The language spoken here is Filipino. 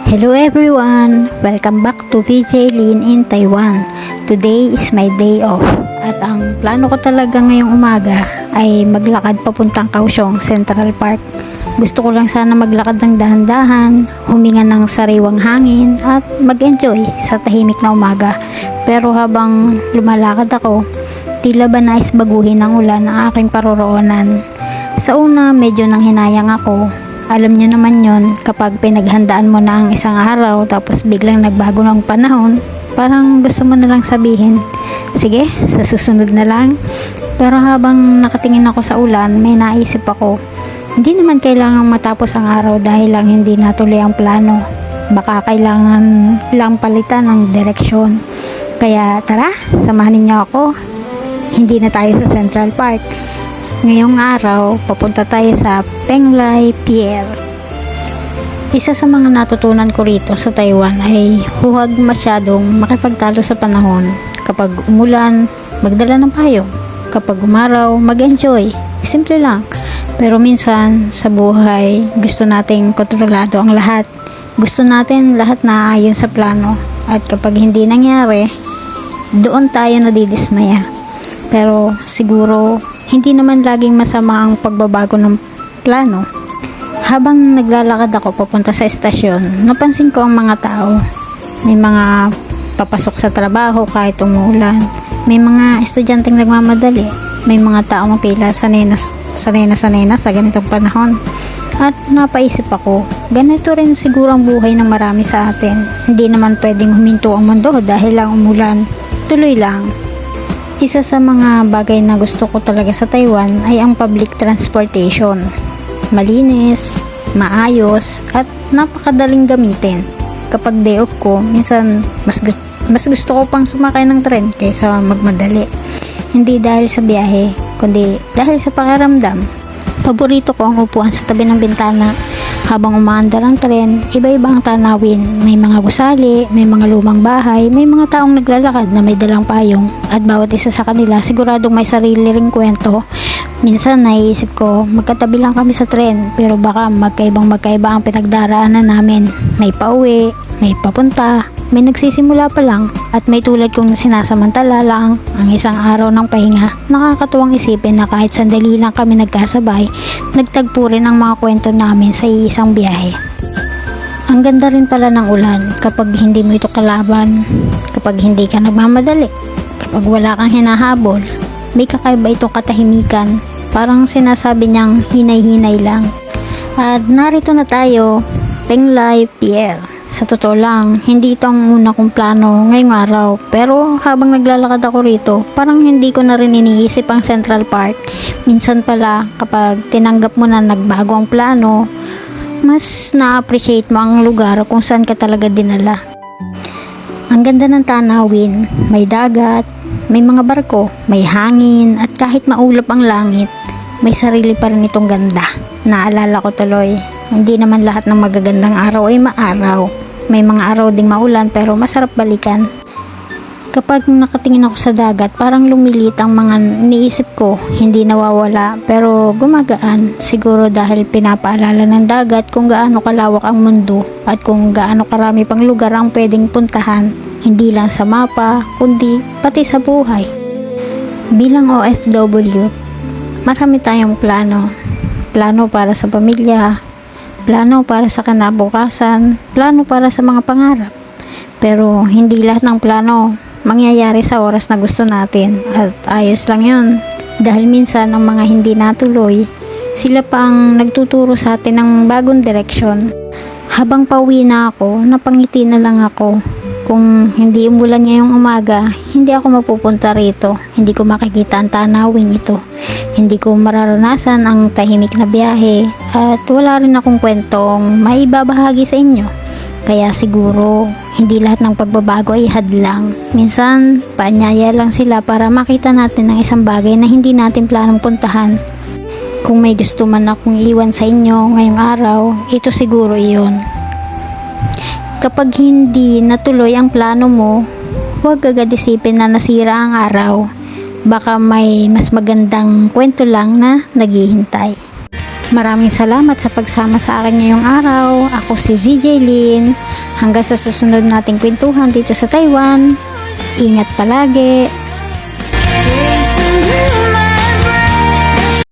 Hello everyone! Welcome back to VJ Lin in Taiwan. Today is my day off at ang plano ko talaga ngayong umaga ay maglakad papuntang Kaohsiung Central Park. Gusto ko lang sana maglakad ng dahan-dahan, huminga ng sariwang hangin at mag-enjoy sa tahimik na umaga. Pero habang lumalakad ako, tila ba nais baguhin ng ulan ang aking paroroonan. Sa una, medyo nanghinayang ako. Alam niyo naman yon, kapag pinaghandaan mo na ang isang araw tapos biglang nagbago ng panahon, parang gusto mo na lang sabihin, sige, sa susunod na lang. Pero habang nakatingin ako sa ulan, may naisip ako, hindi naman kailangang matapos ang araw dahil lang hindi natuloy ang plano. Baka kailangan lang palitan ng direksyon. Kaya tara, samahan niyo ako. Hindi na tayo sa Central Park. Ngayong araw, papunta tayo sa Penglai Pier. Isa sa mga natutunan ko rito sa Taiwan ay huwag masyadong makipagtalo sa panahon. Kapag umulan, magdala ng payong. Kapag umaraw, mag-enjoy. Simple lang. Pero minsan, sa buhay, gusto nating kontrolado ang lahat. Gusto natin lahat na ayon sa plano. At kapag hindi nangyari, doon tayo nadidismaya. Pero siguro, hindi naman laging masama ang pagbabago ng plano. Habang naglalakad ako papunta sa estasyon, napansin ko ang mga tao. May mga papasok sa trabaho kahit umuulan. May mga estudyanteng nagmamadali. May mga taong tila sanay na sa ganitong panahon. At napaisip ako, ganito rin siguro ang buhay ng marami sa atin. Hindi naman pwedeng huminto ang mundo dahil lang umulan. Tuloy lang. Isa sa mga bagay na gusto ko talaga sa Taiwan ay ang public transportation. Malinis, maayos, at napakadaling gamitin. Kapag day off ko, minsan mas gusto ko pang sumakay ng tren kaysa magmadali. Hindi dahil sa biyahe, kundi dahil sa pakiramdam. Paborito ko ang upuan sa tabi ng bintana. Habang umaandar ang tren, iba-ibang tanawin. May mga gusali, may mga lumang bahay, may mga taong naglalakad na may dalang payong. At bawat isa sa kanila siguradong may sarili ring kwento. Minsan naiisip ko, magkatabi lang kami sa tren, pero baka magkaiba ang pinagdaraanan namin. May pauwi, may papunta, may nagsisimula pa lang, at may tulad kong sinasamantala lang ang isang araw ng pahinga. Nakakatuwang isipin na kahit sandali lang kami nagkasabay, nagtagpo rin ang mga kwento namin sa iisang biyahe. Ang ganda rin pala ng ulan kapag hindi mo ito kalaban, kapag hindi ka nagmamadali, kapag wala kang hinahabol. May kakaiba itong katahimikan, parang sinasabi niyang hinay-hinay lang. At narito na tayo, Penglai Pier. Sa totoo lang, hindi ito ang una kong plano ngayong araw. Pero habang naglalakad ako rito, parang hindi ko na rin iniisip ang Central Park. Minsan pala, kapag tinanggap mo na nagbago ang plano, mas na-appreciate mo ang lugar kung saan ka talaga dinala. Ang ganda ng tanawin, may dagat, may mga barko, may hangin, at kahit maulap ang langit, may sarili pa rin itong ganda. Naalala ko tuloy, hindi naman lahat ng magagandang araw ay maaraw. May mga araw ding maulan pero masarap balikan. Kapag nakatingin ako sa dagat, parang lumilit ang mga iniisip ko. Hindi nawawala pero gumagaan. Siguro dahil pinapaalala ng dagat kung gaano kalawak ang mundo at kung gaano karami pang lugar ang pwedeng puntahan. Hindi lang sa mapa, kundi pati sa buhay. Bilang OFW, marami tayong plano. Plano para sa pamilya, plano para sa kinabukasan, plano para sa mga pangarap. Pero hindi lahat ng plano mangyayari sa oras na gusto natin. At ayos lang yun. Dahil minsan ang mga hindi natuloy, sila pang nagtuturo sa atin ng bagong direksyon. Habang pauwi na ako, napangiti na lang ako. Kung hindi umulan ngayong umaga, hindi ako mapupunta rito. Hindi ko makikita ang tanawin ito. Hindi ko mararanasan ang tahimik na biyahe. At wala rin akong kwentong maibabahagi sa inyo. Kaya siguro, hindi lahat ng pagbabago ay hadlang. Minsan, paanyaya lang sila para makita natin ang isang bagay na hindi natin planong puntahan. Kung may gusto man akong iwan sa inyo ngayong araw, ito siguro iyon. Kapag hindi natuloy ang plano mo, huwag agad isipin na nasira ang araw. Baka may mas magandang kwento lang na naghihintay. Maraming salamat sa pagsama sa akin ngayong araw. Ako si VJ Lin. Hanggang sa susunod nating kwentuhan dito sa Taiwan. Ingat palagi.